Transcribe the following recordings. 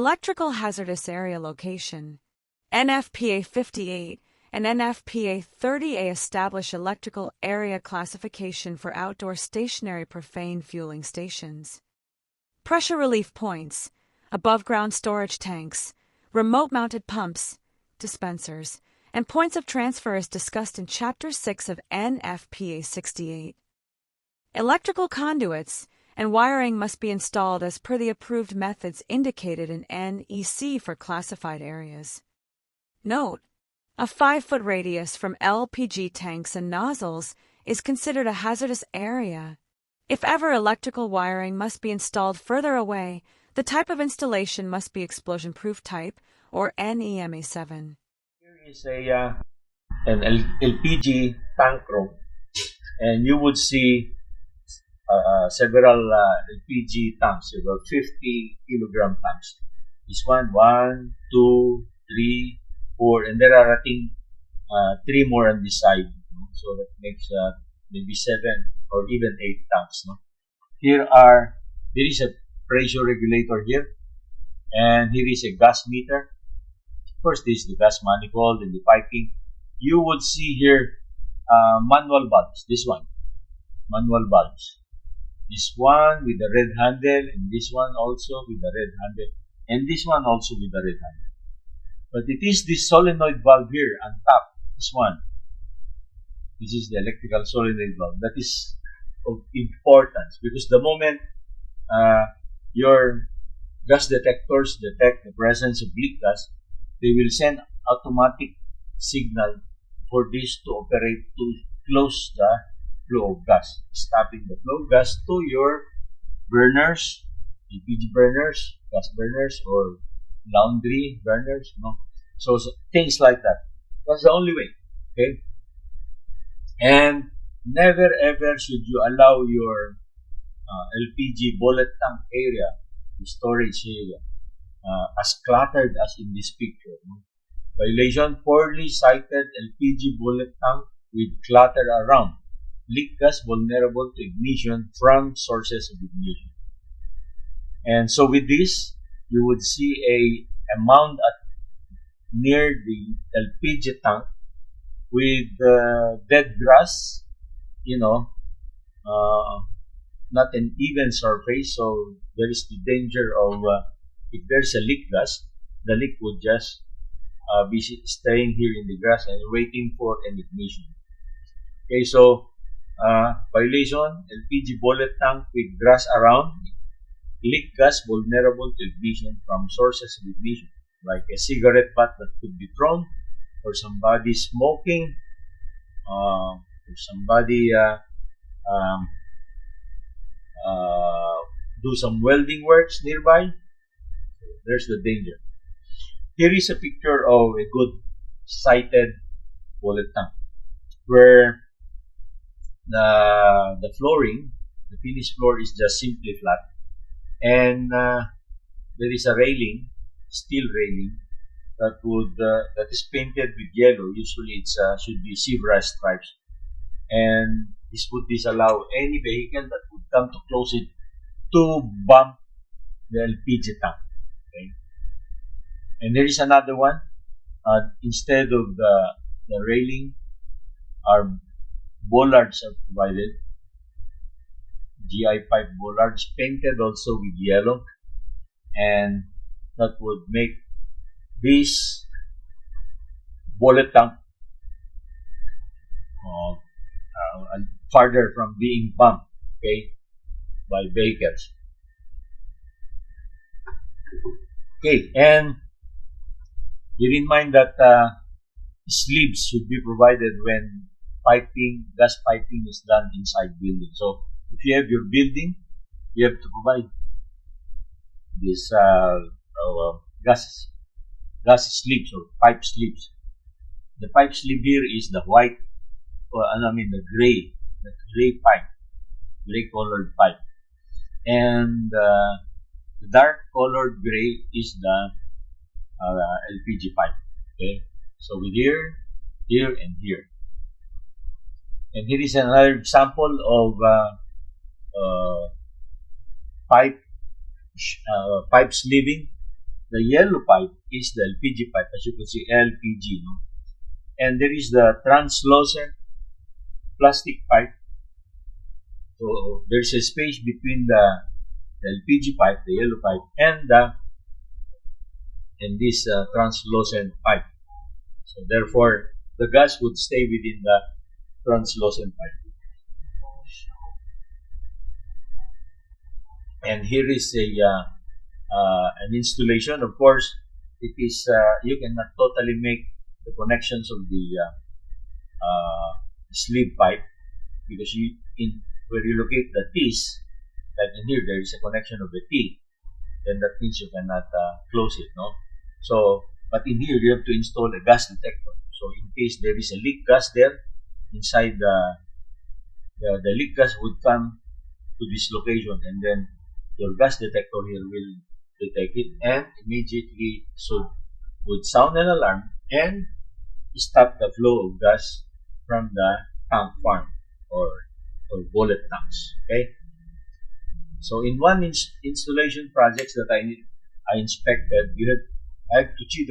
Electrical Hazardous Area Location, NFPA 58 and NFPA 30A establish electrical area classification for outdoor stationary profane fueling stations. Pressure relief points, above-ground storage tanks, remote-mounted pumps, dispensers, and points of transfer is discussed in Chapter 6 of NFPA 68. Electrical conduits and wiring must be installed as per the approved methods indicated in NEC for classified areas. Note: a 5-foot radius from LPG tanks and nozzles is considered a hazardous area. If ever electrical wiring must be installed further away, the type of installation must be explosion-proof type or NEMA 7. Here is an LPG tank room, and you would see several LPG tanks, about 50 kilogram tanks. This one, 1, 2, 3, 4, and there are, I think, 3 more on this side. So that makes maybe 7 or even 8 tanks. There is a pressure regulator here, and here is a gas meter. Of course, this is the gas manifold and the piping. You would see here manual valves. This one, manual valves. This one with the red handle, and this one also with the red handle, and this one also with the red handle. But it is this solenoid valve here on top, this one. This is the electrical solenoid valve. That is of importance because the moment your gas detectors detect the presence of leak gas, they will send automatic signal for this to operate to close the flow of gas, stopping the flow of gas to your burners, LPG burners, gas burners, or laundry burners, So things like that. That's the only way. Okay? And never ever should you allow your LPG bullet tank area, the storage area, as cluttered as in this picture. Violation: poorly sited LPG bullet tank with clutter around. Leak gas vulnerable to ignition from sources of ignition. And so with this, you would see a mound near the LPG tank with dead grass, not an even surface, so there is the danger of if there's a leak gas, the leak would just be staying here in the grass and waiting for an ignition. Okay, so violation: LPG bullet tank with grass around. Leak gas vulnerable to ignition from sources of ignition, like a cigarette butt that could be thrown, or somebody smoking, or somebody do some welding works nearby. There's the danger. Here is a picture of a good sighted bullet tank, where the flooring, the finished floor, is just simply flat, and there is a railing, steel railing, that is painted with yellow. Usually it should be zebra stripes, and this would disallow any vehicle that would come to close it to bump the LPG tank. Okay? And there is another one. Instead of the railing, our bollards are provided. GI pipe bollards painted also with yellow, and that would make this bullet tank farther from being bumped, okay, by vehicles. Okay, and bear in mind that sleeves should be provided when gas piping is done inside building. So if you have your building, you have to provide this gas sleeves or pipe sleeves. The pipe sleeve here is the white, the gray pipe, gray colored pipe, and the dark colored gray is the LPG pipe. Okay, so with here, and here. And here is another example of pipe sleeving. the yellow pipe is the LPG pipe, as you can see, LPG, no? And there is the translucent plastic pipe. So there's a space between the LPG pipe, the yellow pipe, and this translucent pipe. So therefore, the gas would stay within the translucent pipe. And here is an installation. Of course, it is you cannot totally make the connections of the sleeve pipe, because where you locate the T's, like in here, there is a connection of the T, then that means you cannot close it, no? So, but in here, you have to install a gas detector. So, in case there is a leak gas there, inside the leak gas would come to this location, and then your gas detector here will detect it and immediately would sound an alarm and stop the flow of gas from the tank farm or bullet tanks. Okay. So in one installation projects that I inspected, I have to see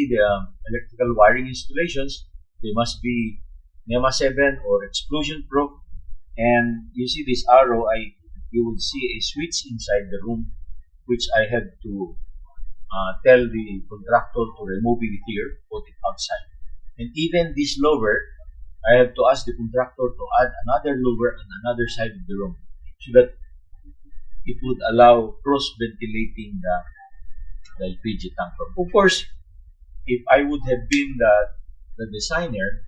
the electrical wiring installations. They must be NEMA 7 or explosion proof. And you see this arrow, you will see a switch inside the room, which I had to tell the contractor to remove it here, put it outside. And even this lower, I have to ask the contractor to add another lower on another side of the room, so that it would allow cross-ventilating the LPG tank. Of course, if I would have been the designer,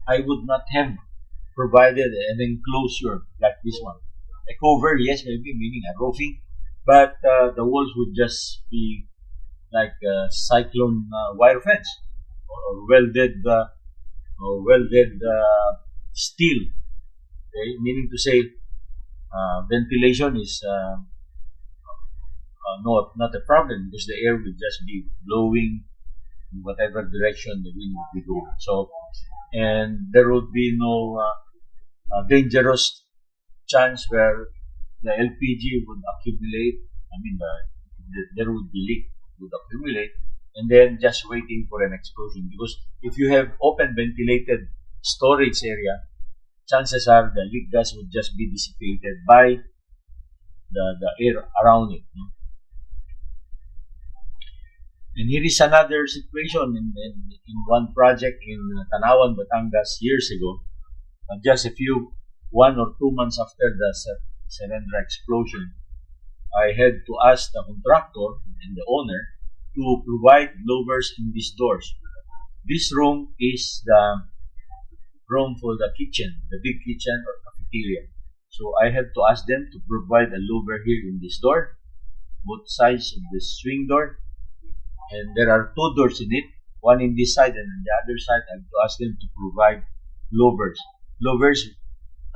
I would not have provided an enclosure like this one. A cover, yes, maybe meaning a roofing, but the walls would just be like a cyclone wire fence or welded steel. Okay? Meaning to say, ventilation is not a problem, because the air will just be blowing in whatever direction the wind will be going. So, and there would be no dangerous chance where the LPG would accumulate. I mean, there would be leak, would accumulate, and then just waiting for an explosion. Because if you have open ventilated storage area, chances are the leak gas would just be dissipated by the air around it. And here is another situation in one project in Tanawan, Batangas years ago. Just 1 or 2 months after the cylinder explosion, I had to ask the contractor and the owner to provide louvers in these doors. This room is the room for the kitchen, the big kitchen or cafeteria. So I had to ask them to provide a louver here in this door, both sides of the swing door. And there are 2 doors in it, one in this side and on the other side. I have to ask them to provide louvers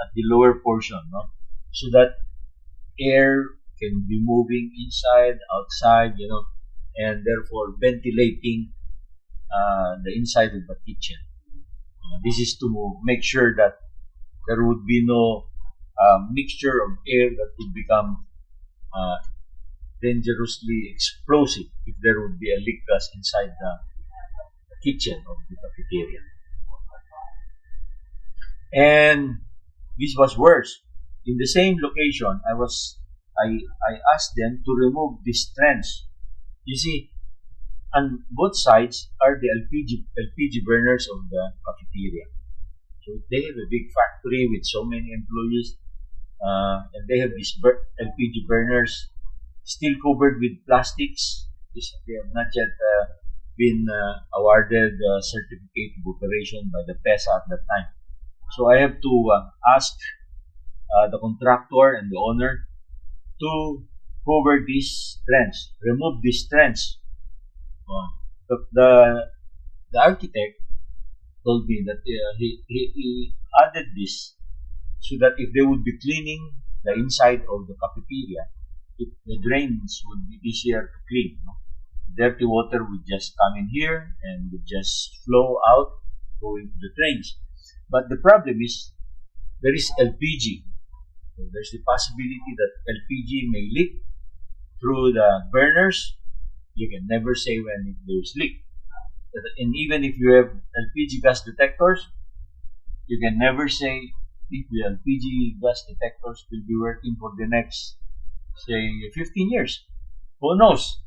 at the lower portion, no? So that air can be moving inside, outside, and therefore ventilating the inside of the kitchen. This is to make sure that there would be no mixture of air that would become dangerously explosive if there would be a leak gas inside the kitchen of the cafeteria. And this was worse. In the same location, I asked them to remove these trends. You see, on both sides are the LPG burners of the cafeteria. So they have a big factory with so many employees, and they have these LPG burners still covered with plastics. They have not yet been awarded certificate of operation by the PESA at that time. So I have to ask the contractor and the owner to cover these trends, remove these trends. The architect told me that he added this so that if they would be cleaning the inside of the cafeteria, the drains would be easier to clean. Dirty water would just come in here and would just flow out, going to the drains. But the problem is there is LPG. So there's the possibility that LPG may leak through the burners You can never say when there's leak. And even if you have LPG gas detectors, you can never say if the LPG gas detectors will be working for the next, say, 15 years. Who knows?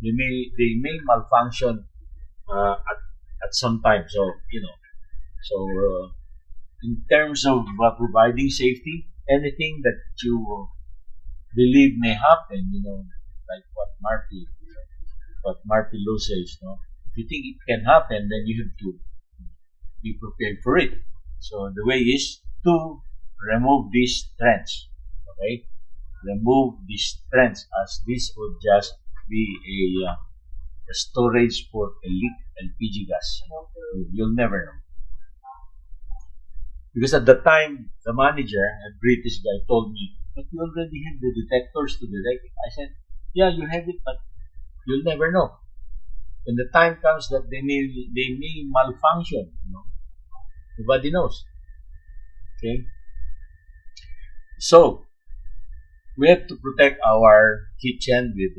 They may malfunction at some time. So, in terms of providing safety, anything that you believe may happen, like what Marty Lou says, no? If you think it can happen, then you have to be prepared for it. So the way is to remove these trends. Okay, remove these trends, as this would just be a storage for a leak LPG gas. You'll never know. Because at the time, the manager, a British guy, told me, but you already have the detectors to detect it. I said, yeah, you have it, but you'll never know. When the time comes that they may malfunction, nobody knows. Okay? So, we have to protect our kitchen with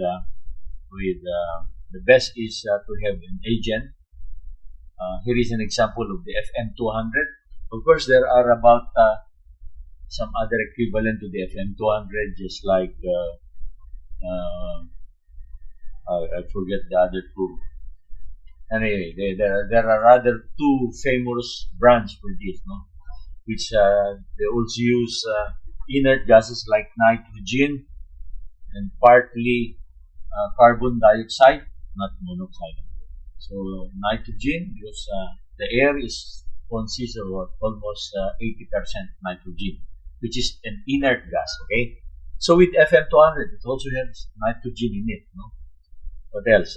the best is to have an agent. Here is an example of the FM200. Of course, there are about some other equivalent to the FM200, just like I forget the other two. Anyway, there are other two famous brands for this, no? Which they also use inert gases like nitrogen and partly carbon dioxide, not monoxide. So nitrogen, because the air consists of almost 80% nitrogen, which is an inert gas. Okay, so with FM200, it also has nitrogen in it. No, what else?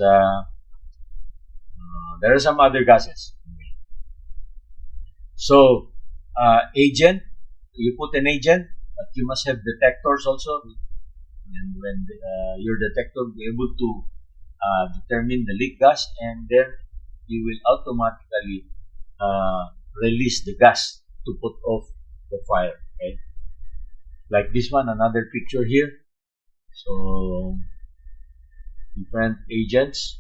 There are some other gases. So agent, you put an agent, but you must have detectors also. And when your detector will be able to determine the leak gas, and then you will automatically release the gas to put off the fire. Okay, like this one, another picture here. So different agents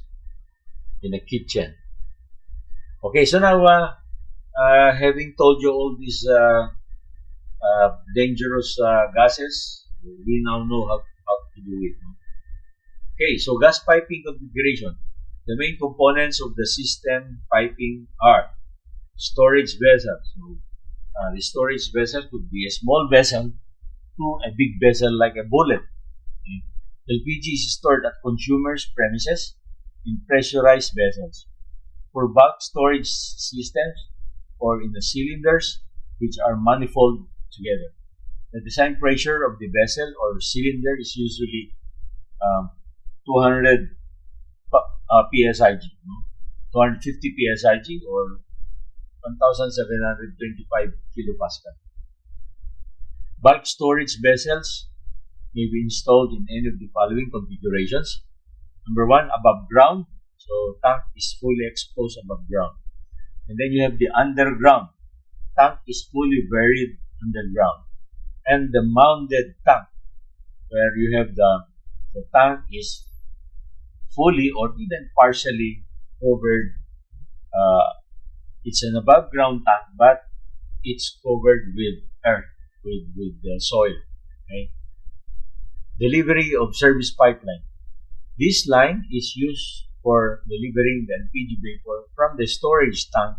in a kitchen. Okay, so now having told you all these dangerous gases, we now know how to do it. Okay, so gas piping configuration. The main components of the system piping are storage vessel. So the storage vessel could be a small vessel to a big vessel like a bullet. Okay. LPG is stored at consumers' premises in pressurized vessels. For bulk storage systems or in the cylinders, which are manifold together. The design pressure of the vessel or cylinder is usually 200 psig, 250 psig or 1725 kilopascal. Bulk storage vessels may be installed in any of the following configurations. Number one, above ground. So tank is fully exposed above ground. And then you have the underground. Tank is fully buried underground. And the mounded tank, where you have the tank is fully or even partially covered. It's an above ground tank, but it's covered with earth, with soil. Okay? Delivery of service pipeline. This line is used for delivering the LPG vapor from the storage tank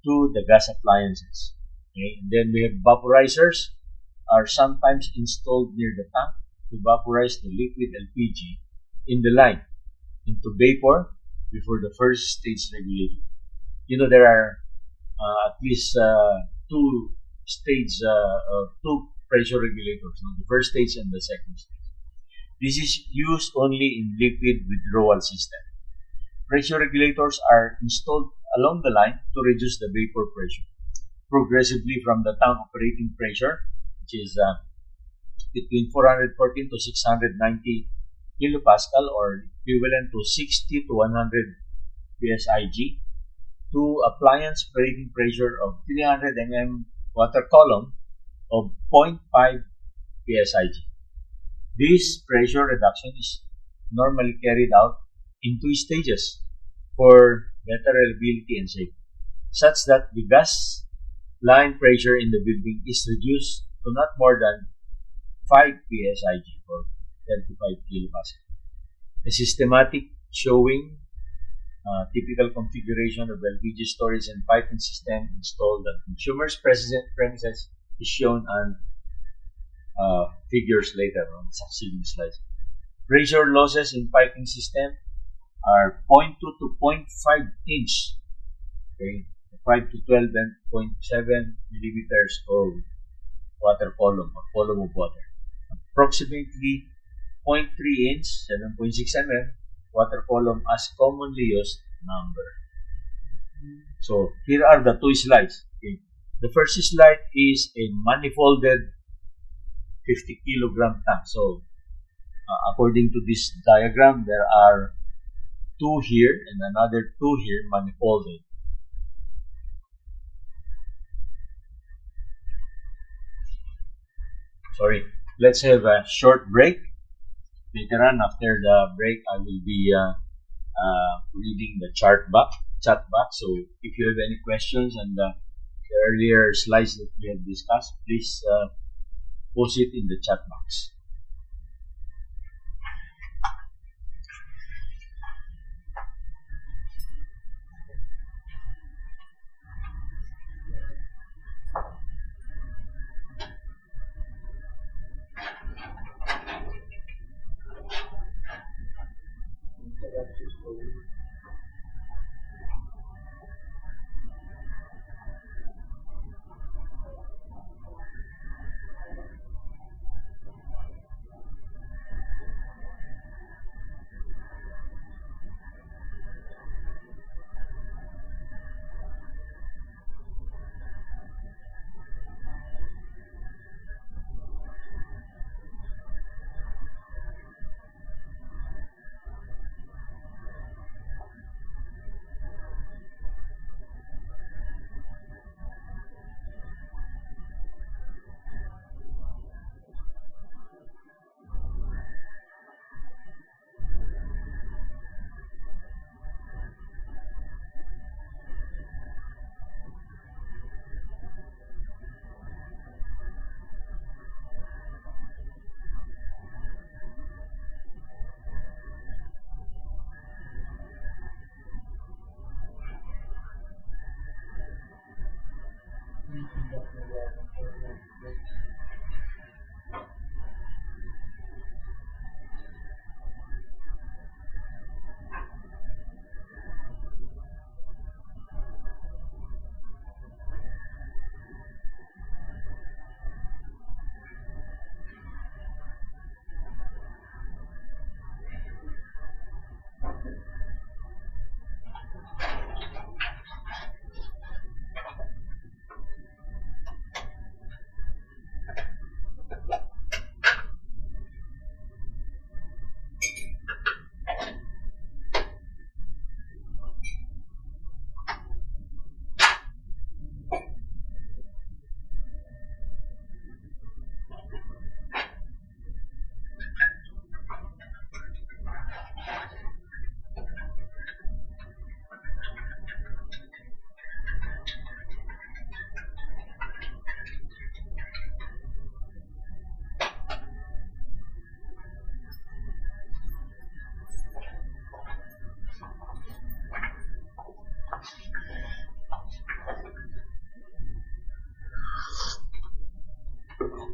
to the gas appliances. Okay? And then we have vaporizers are sometimes installed near the tank to vaporize the liquid LPG in the line into vapor before the first stage regulator. There are at least two pressure regulators, the first stage and the second stage. This is used only in liquid withdrawal system. Pressure regulators are installed along the line to reduce the vapor pressure progressively from the tank operating pressure, which is between 414 to 690 kilopascal or equivalent to 60 to 100 psig, to appliance operating pressure of 300 mm water column of 0.5 psig. This pressure reduction is normally carried out in 2 stages for better reliability and safety, such that the gas line pressure in the building is reduced to not more than 5 psig or 25 kilopascal. A systematic showing typical configuration of LPG storage and piping system installed at consumers' premises is shown on figures later on succeeding slides. Pressure losses in piping system are 0.2 to 0.5 inch, okay, 5 to 12.7 millimeters of water column or column of water. Approximately 0.3 inch, 7.6 mm water column as commonly used number. So here are the 2 slides. Okay. The first slide is a manifolded 50 kilogram tank. So according to this diagram, there are 2 here and another 2 here manifolded. Sorry, let's have a short break. Later on, after the break, I will be reading the chat box. So if you have any questions on the earlier slides that we have discussed, please post it in the chat box.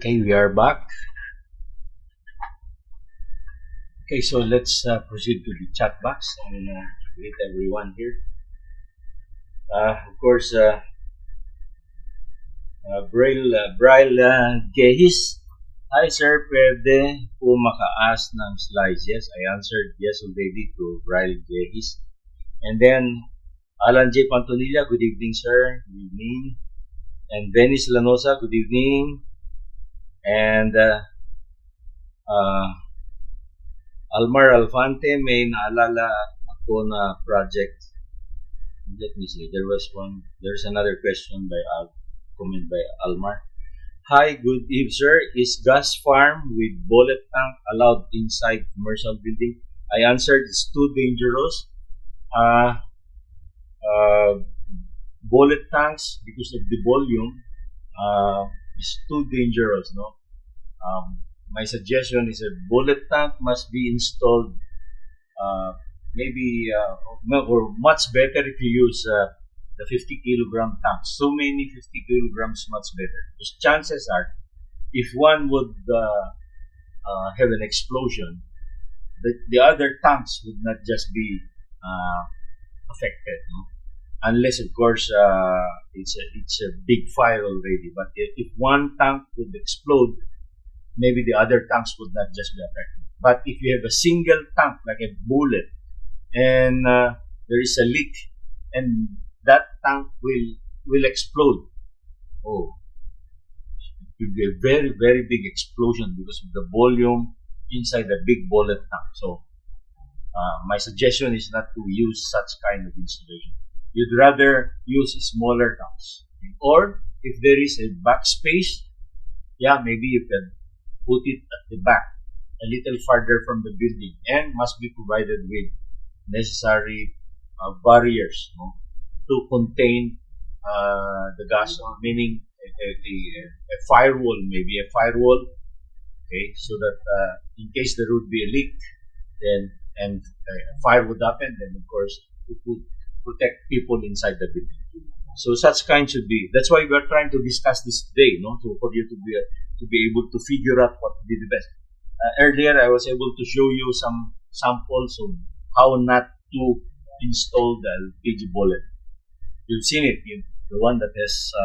Okay, we are back. Okay, so let's proceed to the chat box and greet everyone here. Of course, Braille Gehis. Hi sir, pwede po maka-ask ng slides? Yes, I answered yes already to Braille Gehis. And then, Alan J. Pantonilla, good evening sir. Good evening. And Venice Lanosa, good evening. And Almar Alfante, may naalala ako na project. Let me see, there's another question by comment by Almar. Hi, good evening sir. Is gas farm with bullet tank allowed inside commercial building? I answered it's too dangerous. Uh, uh, Bullet tanks, because of the volume, is too dangerous. No, my suggestion is a bullet tank must be installed. Maybe or much better if you use the 50 kilogram tanks. So many 50 kilograms, much better. Because chances are, if one would have an explosion, the other tanks would not just be uh, affected, no? Unless, of course, it's a big fire already. But if one tank would explode, maybe the other tanks would not just be affected. But if you have a single tank, like a bullet, and there is a leak, and that tank will explode. Oh, it will be a very, very big explosion because of the volume inside the big bullet tank. So my suggestion is not to use such kind of installation. You'd rather use smaller tanks. Or if there is a backspace, yeah, maybe you can put it at the back, a little farther from the building, and must be provided with necessary barriers, no, to contain the gas, meaning a firewall, maybe a firewall, okay, so that in case there would be a leak, then and a fire would happen, then of course it would protect people inside the building. So such kind should be. That's why we are trying to discuss this today, no, so for you to be able to figure out what would be the best. Earlier, I was able to show you some samples of how not to install the LPG bullet. You've seen it, the one that has a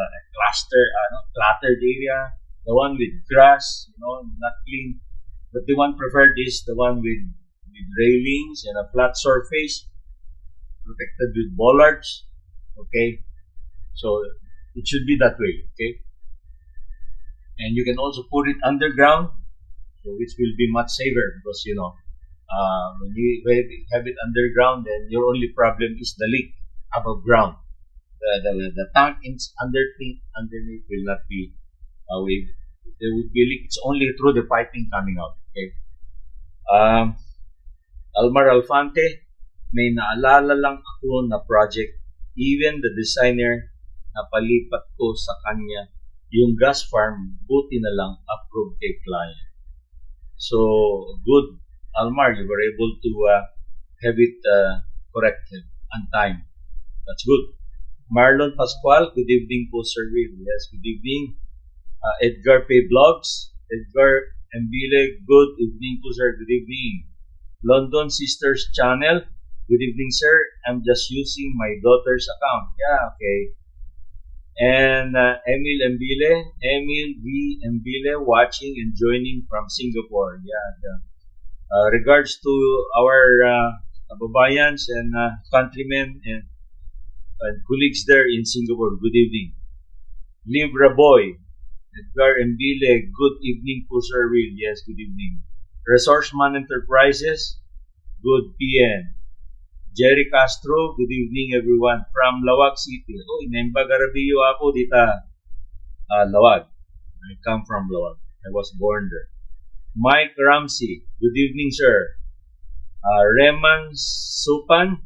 cluttered area, the one with grass, not clean. But the one preferred is the one with railings and a flat surface, protected with bollards. Okay, so it should be that way. Okay, and you can also put it underground, so which will be much safer because when you have it underground, then your only problem is the leak above ground. The tank underneath will not be wave. There would be a leak. It's only through the piping coming out. Okay. Almar Alfante, may naalala lang ako na project. Even the designer na palipat ko sa kanya yung gas farm, buti na lang approved kay client. So good, Almar, you were able to have it corrected on time. That's good. Marlon Pascual, good evening po, Sir Will. Yes, good evening. Edgar P. Vlogs, Edgar Mbile, good evening po, sir. Good evening. London Sisters Channel, good evening, sir. I'm just using my daughter's account. Yeah, okay. And Emil V. Mbile, watching and joining from Singapore. Yeah. Regards to our kababayans and countrymen and colleagues there in Singapore, good evening. Libra Boy, Edgar Mbile, good evening po, Sir Will. Yes, good evening. Resourceman Enterprises, good PM. Jerry Castro, good evening everyone from Lawag City. Oh, inemba garabiyo ako dita. Lawag. I come from Lawag. I was born there. Mike Ramsey, good evening, sir. Reman Supan,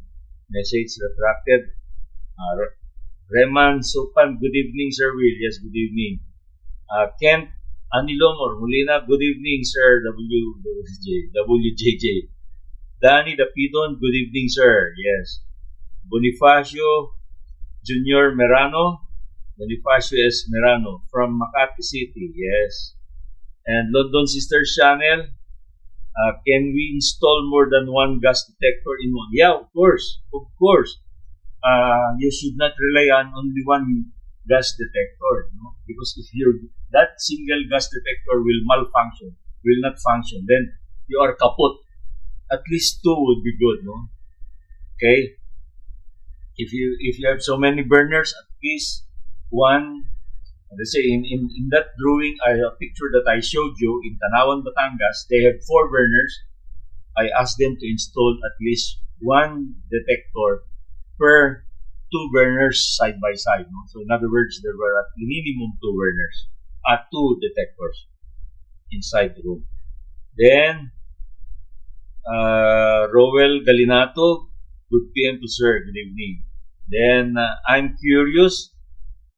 message retracted. Reman Supan, good evening, Sir Will. Yes, good evening. Kent Anilom or Molina, good evening, Sir WJJ. Danny Dapidon, good evening, sir. Yes. Bonifacio Junior Merano, Bonifacio S. Merano from Makati City. Yes. And London Sisters Channel, can we install more than one gas detector in one? Yeah, of course. Of course. You should not rely on only one gas detector, no? Because if that single gas detector will malfunction, will not function, then you are kaput. At least two would be good, no? Okay. If you have so many burners, at least one. Let's say in that drawing, a picture that I showed you in Tanawan, Batangas, they have 4 burners. I asked them to install at least one detector per 2 burners side by side. No? So in other words, there were at minimum 2 burners, 2 detectors inside the room. Then Rowell Galinato, good PM to sir, good evening. Then, I'm curious,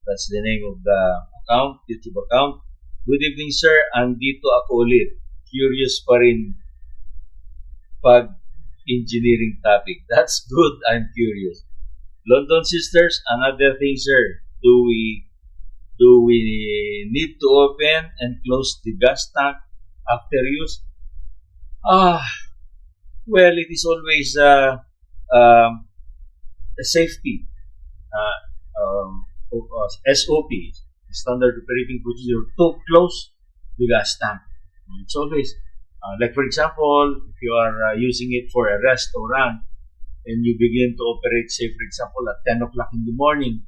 that's the name of the account, YouTube account. Good evening sir, andito ako ulit. Curious pa rin pag engineering topic. That's good, I'm curious. London Sisters, another thing sir, do we need to open and close the gas tank after use? Ah, well, it is always a safety SOP, standard operating procedure, to close the gas tank. It's always like, for example, if you are using it for a restaurant and you begin to operate, say for example, at 10 o'clock in the morning.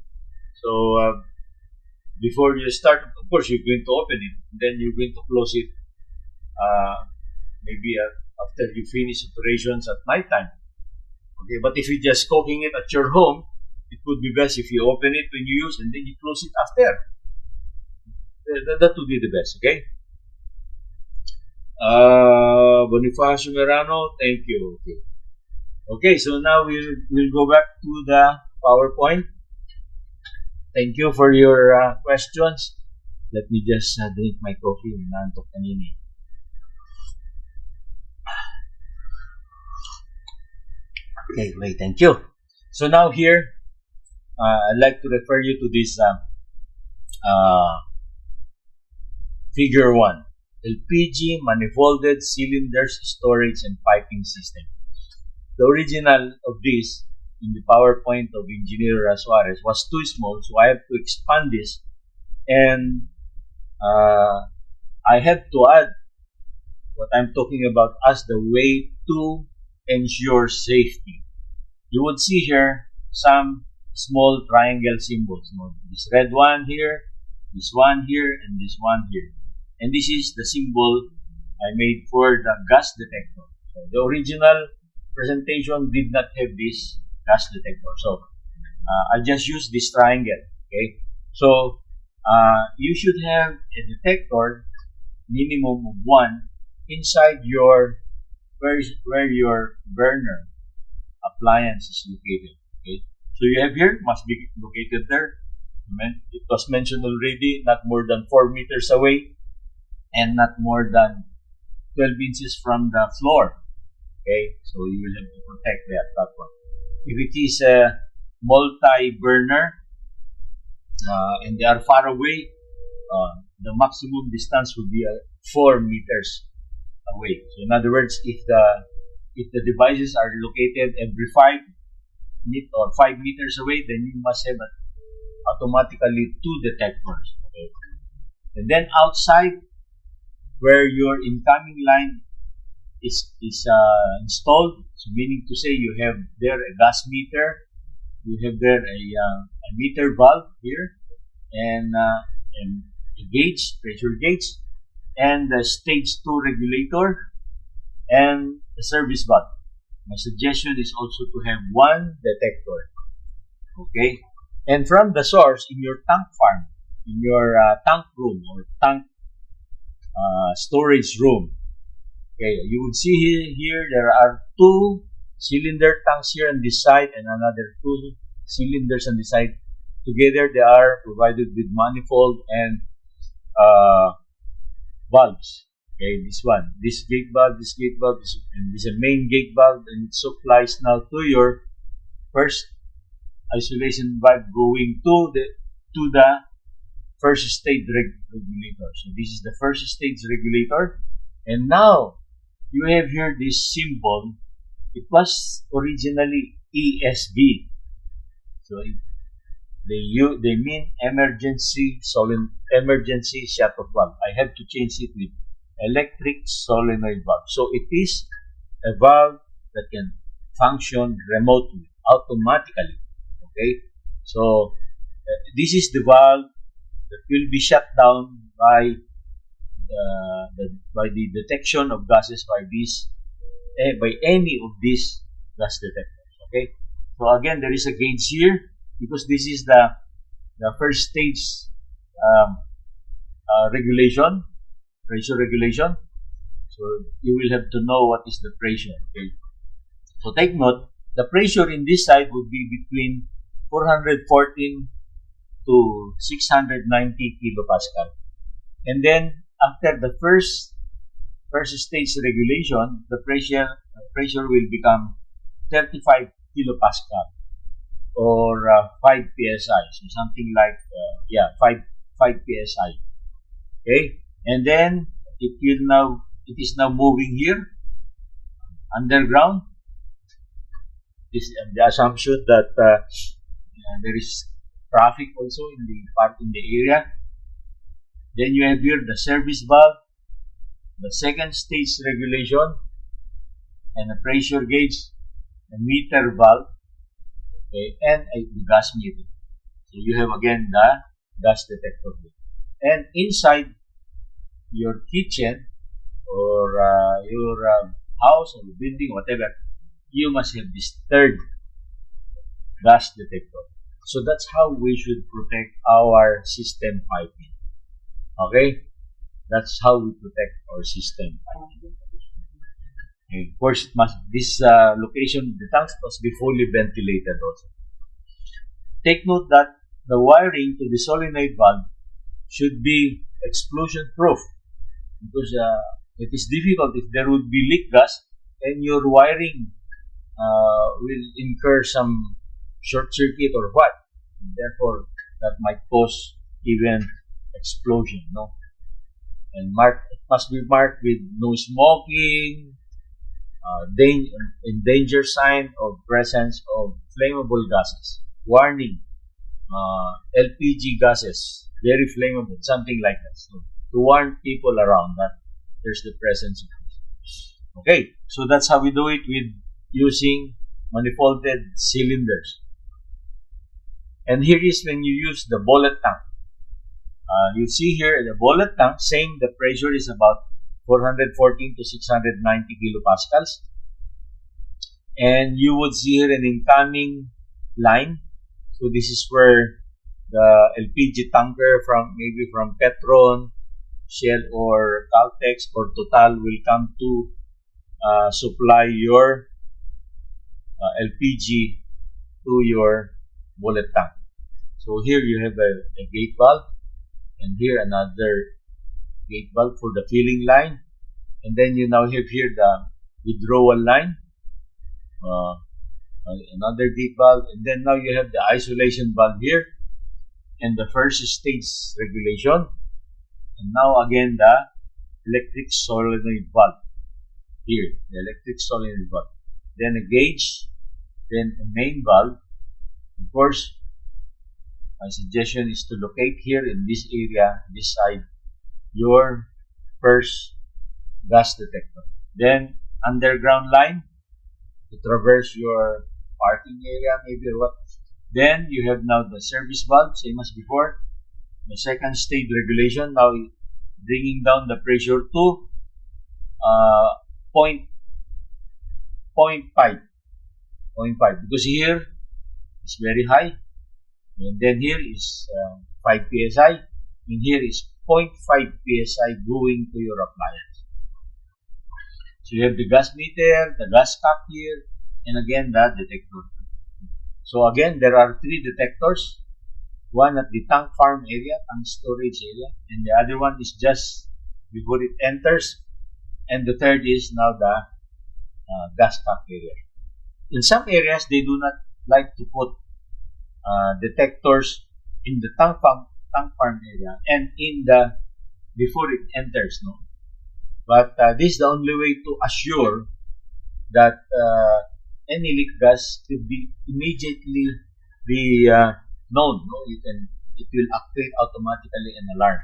So before you start, of course, you're going to open it, then you're going to close it maybe after you finish operations at night time. Okay, but if you're just cooking it at your home, it would be best if you open it when you use and then you close it after. That would be the best, okay? Bonifacio Merano, thank you. Okay, so now we'll go back to the PowerPoint. Thank you for your questions. Let me just drink my coffee. Nantok kanini. Okay, great, thank you. So now here, I'd like to refer you to this figure 1. LPG manifolded cylinders storage and piping system. The original of this in the PowerPoint of Engineer Suarez was too small, so I have to expand this, and I have to add what I'm talking about as the way to ensure safety. You would see here some small triangle symbols. This red one here, this one here, and this one here. And this is the symbol I made for the gas detector. So the original presentation did not have this gas detector. So I just use this triangle. Okay. So you should have a detector, minimum of 1, inside your where your burner appliance is located. Okay. So you have here, must be located there. It was mentioned already, not more than 4 meters away and not more than 12 inches from the floor. Okay, so you will have to protect that one. If it is a multi-burner and they are far away, the maximum distance would be 4 meters away. So in other words, if the devices are located every 5 meters away, then you must have automatically 2 detectors. Okay. And then outside, where your incoming line is installed, so meaning to say you have there a gas meter, you have there a meter valve here, and a gauge, pressure gauge, and the stage 2 regulator, and the service valve. My suggestion is also to have 1 detector. Okay, and from the source in your tank farm, in your tank room or tank storage room. Okay, you would see here there are 2 cylinder tanks here on this side and another 2 cylinders on this side. Together they are provided with manifold and valves. Okay, this gate valve, and this is a main gate valve, and it supplies now to your first isolation valve going to the first stage regulator. So this is the first stage regulator, and now you have here this symbol. It was originally ESV, so they mean emergency shut-off valve. I have to change it with electric solenoid valve. So it is a valve that can function remotely, automatically. Okay, so this is the valve that will be shut down by the detection of gases by any of these gas detectors. Okay, so again there is a gauge here because this is the first stage regulation, pressure regulation. So you will have to know what is the pressure. Okay. So take note, the pressure in this side would be between 414 to 690 kilopascal. And then after the first stage regulation, the pressure will become 35 kilopascal or 5 psi. So something like 5 psi. Okay, and then it is now moving here underground. This the assumption that there is traffic also in the area. Then you have here the service valve, the second stage regulation, and a pressure gauge, a meter valve, okay, and a gas meter. So you have again the gas detector here. And inside your kitchen or your house or building, whatever, you must have this third gas detector. So that's how we should protect our system piping. Okay? That's how we protect our system piping. Okay. Of course, this location, the tanks must be fully ventilated also. Take note that the wiring to the solenoid valve should be explosion proof, because it is difficult if there would be leak gas and your wiring will incur some short circuit or what. And therefore, that might cause even explosion, no? And it must be marked with no smoking, danger sign of presence of flammable gases. Warning, LPG gases, very flammable, something like that. So, to warn people around that there's the presence of this. Okay, so that's how we do it with using manifolded cylinders. And here is when you use the bullet tank. You see here the bullet tank saying the pressure is about 414 to 690 kilopascals. And you would see here an incoming line. So this is where the LPG tanker maybe from Petron, Shell or Caltex or Total will come to supply your LPG to your bullet tank. So here you have a gate valve, and here another gate valve for the filling line, and then you now have here the withdrawal line, another gate valve, and then now you have the isolation valve here, and the first stage regulation, and now again the electric solenoid valve here, the electric solenoid valve, then a gauge, then a main valve. Of course, my suggestion is to locate here in this area, this side, your first gas detector. Then underground line to traverse your parking area, maybe or what. Then you have now the service valve, same as before. The second stage regulation, now bringing down the pressure to 0.5, because here is very high, and then here is 5 psi, and here is 0.5 psi going to your appliance. So you have the gas meter, the gas cap here, and again the detector. So again, there are 3 detectors. One at the tank farm area, tank storage area, and the other one is just before it enters, and the third is now the gas cap area. In some areas, they do not like to put detectors in the tank farm area and in the before it enters, no. But this is the only way to assure that any leak gas could be immediately be known. No, it will activate automatically an alarm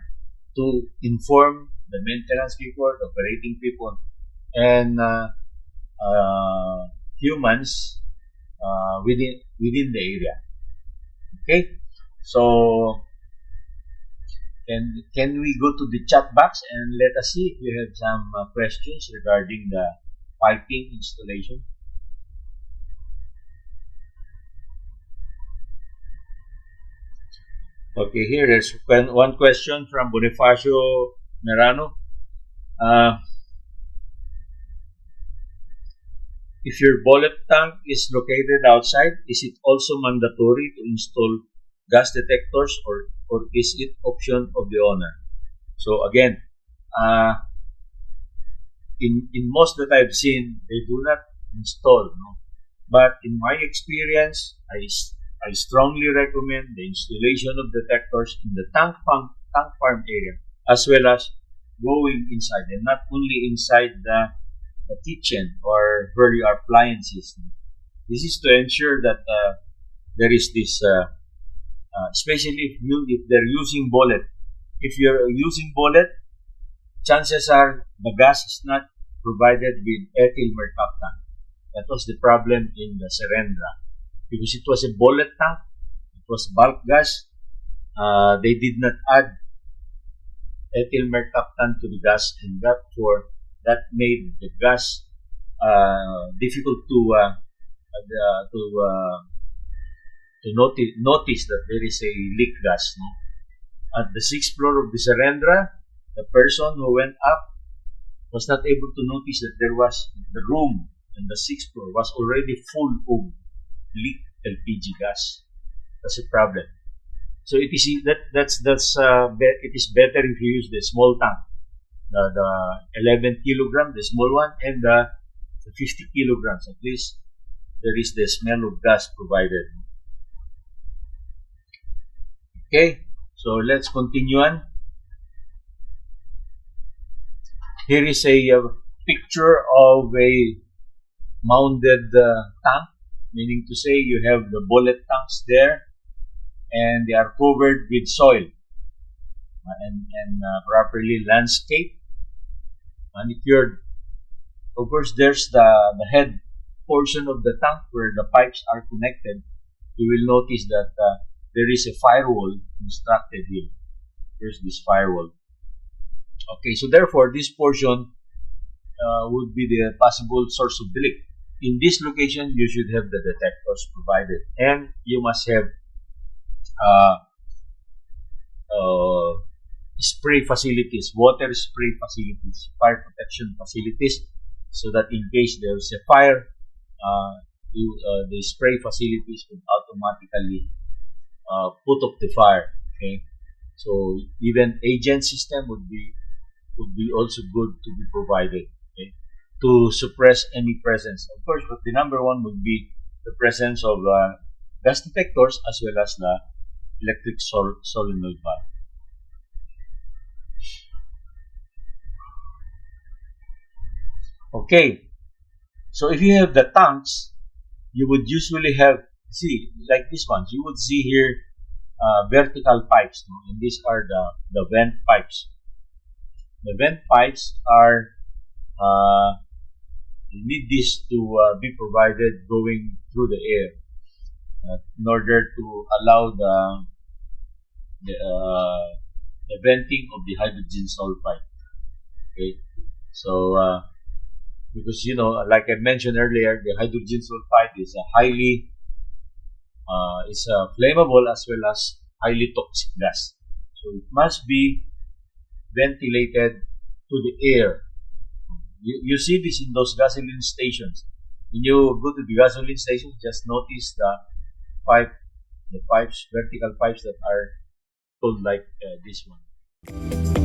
to inform the maintenance people, the operating people, and humans within the area. Okay, so can we go to the chat box and let us see if we have some questions regarding the piping installation? Okay, here there's one question from Bonifacio Merano. If your bullet tank is located outside, is it also mandatory to install gas detectors, or is it option of the owner? So again, in most that I've seen, they do not install. No? But in my experience, I strongly recommend the installation of detectors in the tank farm area, as well as going inside, and not only inside the kitchen or where your appliances. This is to ensure that there is this, especially if they're using bullet. If you're using bullet, chances are the gas is not provided with ethyl mercaptan. That was the problem in the Serendra. Because it was a bullet tank, it was bulk gas, they did not add ethyl mercaptan to the gas, and that made the gas difficult to notice that there is a leak gas. No? At the 6th floor of the Serendra, the person who went up was not able to notice that there was the room and the 6th floor was already full of leaked LPG gas. That's a problem. So it is it is better if you use the small tank, the 11 kilogram, the small one, and the 50 kilograms. At least there is the smell of gas provided. Okay, so let's continue on. Here is a picture of a mounded tank, meaning to say you have the bullet tanks there, and they are covered with soil and properly landscaped, manicured. Of course, there's the head portion of the tank where the pipes are connected. You will notice that there is a firewall constructed here. There's this firewall. Okay, so therefore, this portion would be the possible source of the leak. In this location, you should have the detectors provided, and you must have spray facilities, water spray facilities, fire protection facilities, so that in case there is a fire, the spray facilities would automatically put up the fire. Okay, so even agent system would be also good to be provided, okay, to suppress any presence. Of course, but the number one would be the presence of gas detectors as well as the electric solenoid valve. Okay, so if you have the tanks, you would usually have, see, like this one, you would see here vertical pipes, no? And these are the vent pipes. The vent pipes are, you need this to be provided going through the air in order to allow the venting of the hydrogen sulfide. Okay, so because like I mentioned earlier, the hydrogen sulfide is a highly flammable as well as highly toxic gas. So it must be ventilated to the air. You see this in those gasoline stations. When you go to the gasoline station, just notice the pipes, vertical pipes that are pulled like this one.